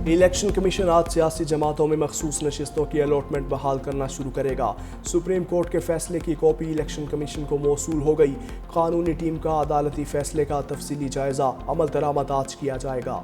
Election commission आज सियासी जमातों में मखसूस नशिस्तों की अलॉटमेंट बहाल करना शुरू करेगा। सुप्रीम कोर्ट के फैसले की कॉपी इलेक्शन कमीशन को मौसूल हो गई। कानूनी टीम का अदालती फैसले का तफसीली जायजा अमल दरामद आज किया जाएगा।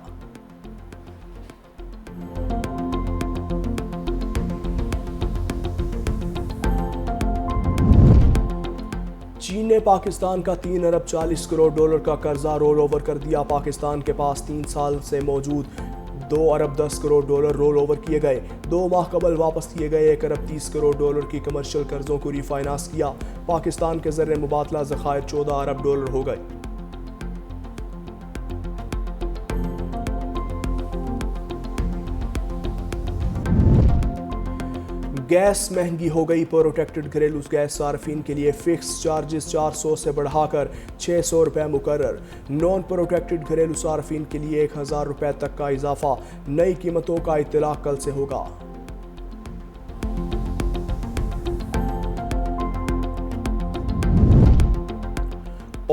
चीन ने पाकिस्तान का 3 अरब 40 करोड़ डॉलर का कर्जा रोल ओवर कर दिया। पाकिस्तान के पास 3 साल से मौजूद 2 अरब 10 करोड़ डॉलर रोल ओवर किए गए। 2 माह कबल वापस किए गए 1 अरब 30 करोड़ डॉलर की कमर्शियल कर्जों को रिफाइनांस किया। पाकिस्तान के ज़र मुबादला ज़खायर 14 अरब डॉलर हो गए। गैस महंगी हो गई। प्रोटेक्टेड घरेलू गैस सार्फिन के लिए फिक्स चार्जेस 400 से बढ़ाकर 600 रुपये मुकर्रर। नॉन प्रोटेक्टेड घरेलू सार्फिन के लिए 1000 रुपये तक का इजाफा। नई कीमतों का इत्तलाक कल से होगा।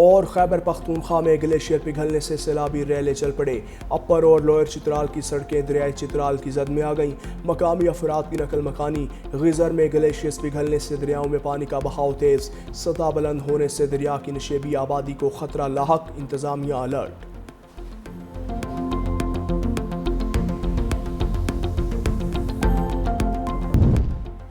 और खैबर पख्तूनख्वा में ग्लेशियर पिघलने से सैलाबी रैले चल पड़े। अपर और लोअर चित्राल की सड़कें दरियाई चित्राल की जद में आ गईं। मकामी अफराद की नकल मकानी। गिजर में ग्लेशियर्स पिघलने से दरियाओं में पानी का बहाव तेज। सतह बुलंद होने से दरिया की नशेबी आबादी को खतरा लाहक। इंतजामिया अलर्ट।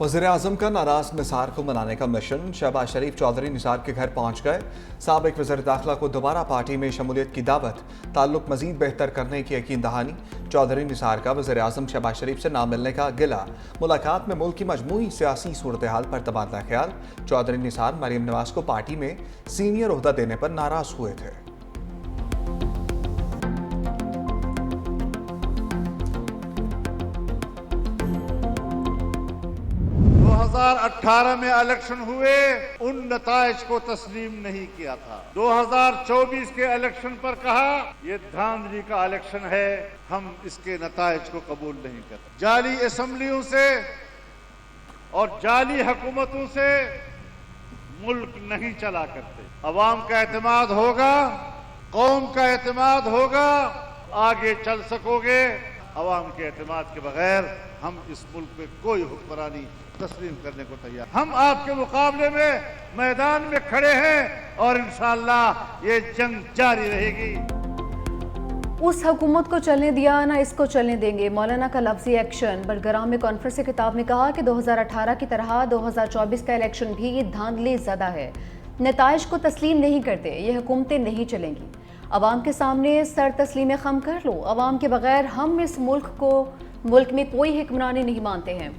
वज़ीर-ए-आज़म का नाराज निसार को मनाने का मिशन। शहबाज शरीफ चौधरी निसार के घर पहुंच गए। साबिक वज़ीर दाखिला को दोबारा पार्टी में शमूलियत की दावत। ताल्लुक मजीद बेहतर करने की यकीन दहानी। चौधरी निसार का वज़ीर-ए-आज़म शहबाज शरीफ से ना मिलने का गिला। मुलाकात में मुल्क की मजमूई सियासी सूरत हाल पर तबादला ख्याल। चौधरी निसार मरीम नवाज को पार्टी में सीनियर ओहदा देने पर नाराज हुए थे। 2018 में इलेक्शन हुए, उन नताइज को तस्लीम नहीं किया था। 2024 के इलेक्शन पर कहा ये धांधली का इलेक्शन है, हम इसके नताइज को कबूल नहीं करते। जाली असेंबलियों से और जाली हुकूमतों से मुल्क नहीं चला करते। अवाम का एतमाद होगा, कौम का एतमाद होगा, आगे चल सकोगे। अवाम के एतमाद के बगैर हम इस मुल्क में कोई हुक्मरानी तस्लीम करने को तैयार। हम आपके मुकाबले में मैदान में खड़े हैं और इंशाअल्लाह ये जंग जारी रहेगी। उस हुकूमत को चलने दिया ना इसको चलने देंगे। मौलाना का लफ्जी एक्शन। बड़गराम में कॉन्फ्रेंस से खिताब में कहा कि 2018 की तरह 2024 का इलेक्शन भी ये धांधली ज़दा है। नताइज को तस्लीम नहीं करते, ये हुकूमतें नहीं चलेंगी। अवाम के सामने सर तस्लीम खम कर लो। अवाम के बगैर हम इस मुल्क में कोई हुक्मरानी नहीं मानते हैं।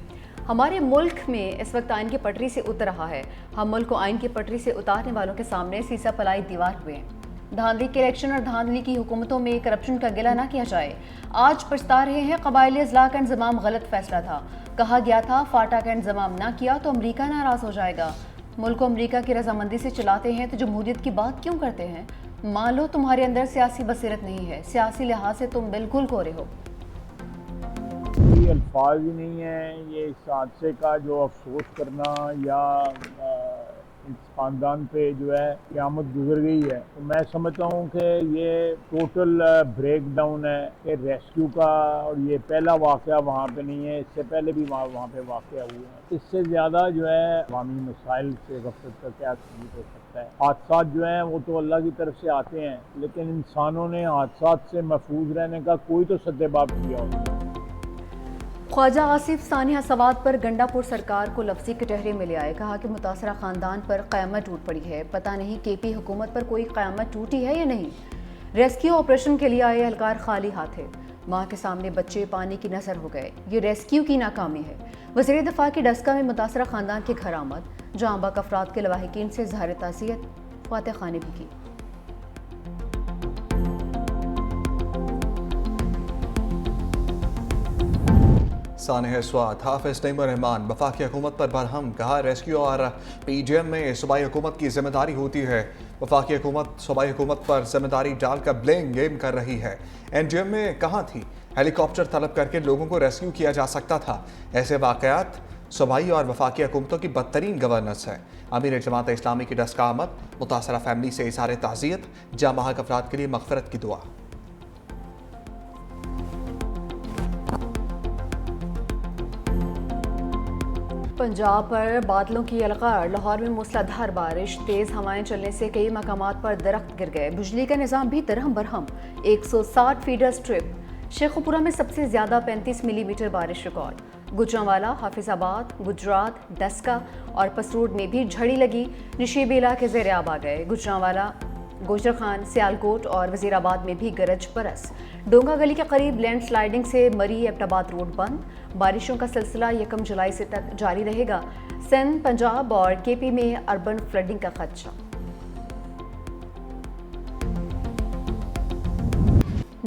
हमारे मुल्क में इस वक्त आइन की पटरी से उतर रहा है। हम मुल्क को आइन की पटरी से उतारने वालों के सामने सीसा पलाई दीवार हुए हैं। धांधली के इलेक्शन और धांधली की हुकूमतों में करप्शन का गिला ना किया जाए। आज पछता रहे हैं। कबायली इजलाह का इंतजाम गलत फैसला था। कहा गया था फाटा का इंतजाम ना किया तो अमरीका नाराज हो जाएगा। मुल्क को अमरीका की रजामंदी से चलाते हैं तो जमहूरियत की बात क्यों करते हैं? मान लो तुम्हारे अंदर सियासी बसीरत नहीं है, सियासी लिहाज से तुम बिल्कुल कोरे हो। अल्फाज ही नहीं है ये इस हादसे का जो अफसोस करना या इस ख़ानदान पे जो है क़यामत गुजर गई है। तो मैं समझता हूँ कि ये टोटल ब्रेक डाउन है कि रेस्क्यू का। और ये पहला वाक़या वहाँ पे नहीं है, इससे पहले भी वहाँ पे वाक़या हुए हैं। इससे ज़्यादा जो है अवामी मसाइल से गफलत का क्या सबूत हो सकता है। हादसा जो हैं वो तो अल्लाह की तरफ से आते हैं, लेकिन इंसानों ने हादसा से महफूज रहने का कोई तो सद्देबाब किया होता है। ख्वाजा आसिफ सानिया सवाद पर गंडापुर सरकार को लफ्जी कटहरे में ले आए। कहा कि मुतासरा ख़ानदान पर क़यामत टूट पड़ी है। पता नहीं केपी हुकूमत पर कोई क़यामत टूटी है या नहीं। रेस्क्यू ऑपरेशन के लिए आए एहलकार खाली हाथ है। माँ के सामने बच्चे पानी की नज़र हो गए। ये रेस्क्यू की नाकामी है। वज़ीर दिफा की डस्का में मुतासरा ख़ानदान के घर आमद। जहाँ बाक अफराद के लवाहिकीन से ज़ाहिर ताज़ियत फातह खाने भी की। सानिह स्वात हाफिज नईमुर रहमान वफाकी हुकूमत पर बरहम। कहा रेस्क्यू और PGM में सूबाई हुकूमत की जिम्मेदारी होती है। वफाकी हुकूमत सूबाई हुकूमत पर जिम्मेदारी डालकर ब्लेम गेम कर रही है। NGM में कहाँ थी? हेलीकॉप्टर तलब करके लोगों को रेस्क्यू किया जा सकता था। ऐसे वाक़यात सूबाई और वफाकी हुकूमतों की बदतरीन गवर्नेंस है। अमीर जमात इस्लामी की डस्का आमद। मुतासरा फैमिली से इज़हार ताज़ियत। जाँ बहक अफराद के लिए मग़फ़िरत की दुआ। पंजाब पर बादलों की अलगार, लाहौर में मूसलाधार बारिश, तेज हवाएं चलने से कई मकामात पर दरख्त गिर गए, बिजली का निज़ाम भी दरहम बरहम। 160 feeder strip. शेखुपुरा में सबसे ज्यादा 35 मिलीमीटर बारिश रिकॉर्ड। गुजरांवाला, हाफिजाबाद, गुजरात, डस्का और पसरूड में भी झड़ी लगी, निशीबी इलाके ज़ेर-ए-आब आ गए। गुजरांवाला, गोजर खान, सियालकोट और वजीराबाद में भी गरज बरस। डोंगा गली के करीब लैंड स्लाइडिंग से मरी एबटाबाद रोड बंद। बारिशों का सिलसिला 1 जुलाई से तक जारी रहेगा। सिंध, पंजाब और केपी में अर्बन फ्लडिंग का खदशा।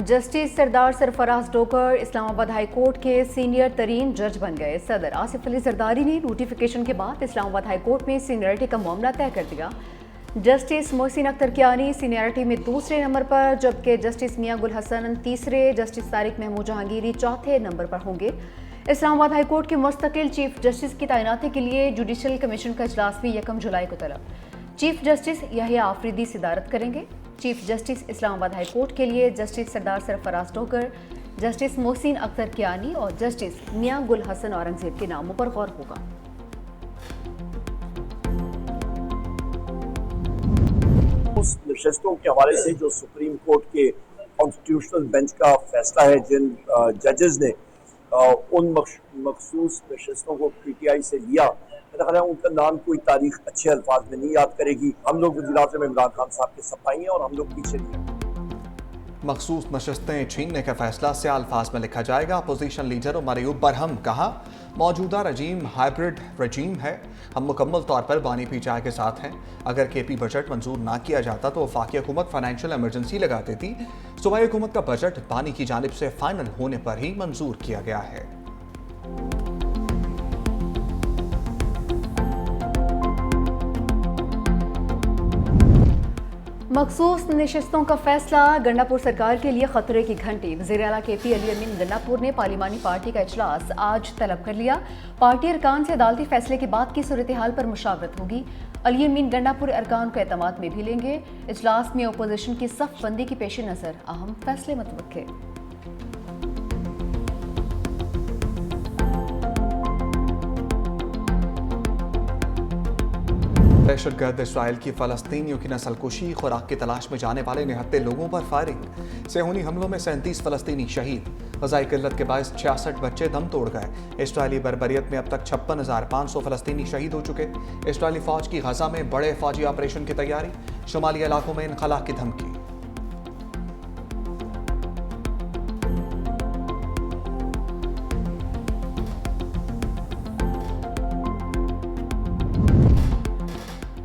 जस्टिस सरदार सरफराज डोगर इस्लामाबाद हाई कोर्ट के सीनियर तरीन जज बन गए। सदर आसिफ अली जरदारी ने नोटिफिकेशन के बाद इस्लामाबाद हाई कोर्ट में सीनियरिटी का मामला तय कर दिया। जस्टिस मोहसिन अख्तर कियानी सीनियरिटी में दूसरे नंबर पर, जबकि जस्टिस मियां गुल हसन तीसरे, जस्टिस तारिक महमूद जहांगीरी चौथे नंबर पर होंगे। इस्लामाबाद हाई कोर्ट के मुस्तकिल चीफ जस्टिस की तैनाती के लिए जुडिशल कमीशन का इजलास भी 1 जुलाई को तलब। चीफ जस्टिस यहिया आफरीदी सदारत करेंगे। Chief justice Islamabad high court के लिए जस्टिस सरदार सरफराज डोगर, जस्टिस मोहसिन अख्तर कियानी और जस्टिस मियां गुल हसन औरंगजेब के नामों पर गौर होगा। उस नशस्तों के हवाले से जो सुप्रीम कोर्ट के कॉन्स्टिट्यूशनल बेंच का फैसला है, जिन जजेस ने उन मखसूस नशस्तों को पीटीआई से लिया, मेरा ख्याल है उनका नाम कोई तारीख अच्छे अल्फाज में नहीं याद करेगी। हम लोग वज़ीर-ए-आज़म इमरान खान साहब के सफाई हैं और हम लोग पीछे नहीं हैं। मखसूस नशस्तें छीनने का फैसला से अल्फाज में लिखा जाएगा। अपोजिशन लीडर मरियूब बरहम कहा, मौजूदा रजीम हाइब्रिड रजीम है, हम मुकम्मल तौर पर बानी पीछा के साथ हैं। अगर केपी बजट मंजूर ना किया जाता तो वफाकी हुकूमत फाइनेंशियल इमरजेंसी लगा देती। सूबाई हुकूमत का बजट बानी की जानिब से फाइनल होने पर ही मंजूर किया गया है। मखसूस नशस्तों का फैसला, गंडापुर सरकार के लिए खतरे की घंटी। वज़ीर आला केपी अली अमीन गंडापुर ने पार्लिमानी पार्टी का इजलास आज तलब कर लिया। पार्टी अरकान से अदालती फैसले के बाद की सूरत हाल पर मुशावरत होगी। अली अमीन गंडापुर अरकान को एतमाद में भी लेंगे। इजलास में अपोजिशन की सफ बंदी के पेश नज़र अहम फैसले मतवक्के। दहशतगर्द इसराइल की फ़लस्तीनियों की नस्लकुशी, खुराक की तलाश में जाने वाले निहत्ते लोगों पर फायरिंग। सेहूनी हमलों में 37 फ़लस्तीनी शहीद। ग़ज़ाई किल्लत के बायस 66 बच्चे दम तोड़ गए। इसराइली बर्बरियत में अब तक 56,500 फ़लस्तीनी शहीद हो चुके। इसराइली फ़ौज की गज़ा में बड़े फ़ौजी ऑपरेशन की तैयारी। शुमाली इलाकों में इनखला की धमकी।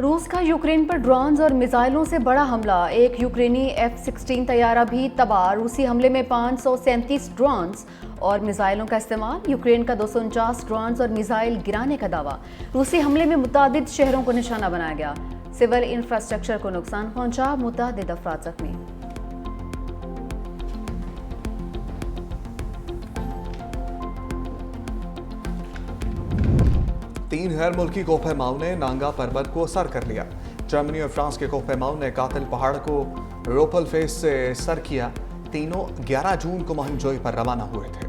रूस का यूक्रेन पर ड्रोन्स और मिसाइलों से बड़ा हमला। एक यूक्रेनी F-16 तैयारा भी तबाह। रूसी हमले में 537 ड्रोन्स और मिसाइलों का इस्तेमाल। यूक्रेन का 249 ड्रोन्स और मिसाइल गिराने का दावा। रूसी हमले में मुतादिद शहरों को निशाना बनाया गया। सिविल इंफ्रास्ट्रक्चर को नुकसान पहुंचा, मुतादिद अफराद जख्मी। 3 गैर मुल्की कोहपेमाओं ने नांगा पर्वत को सर कर लिया। जर्मनी और फ्रांस के कोहपेमाओं ने कातिल पहाड़ को रोपल फेस से सर किया। तीनों 11 जून को मुहिम जोई पर रवाना हुए थे।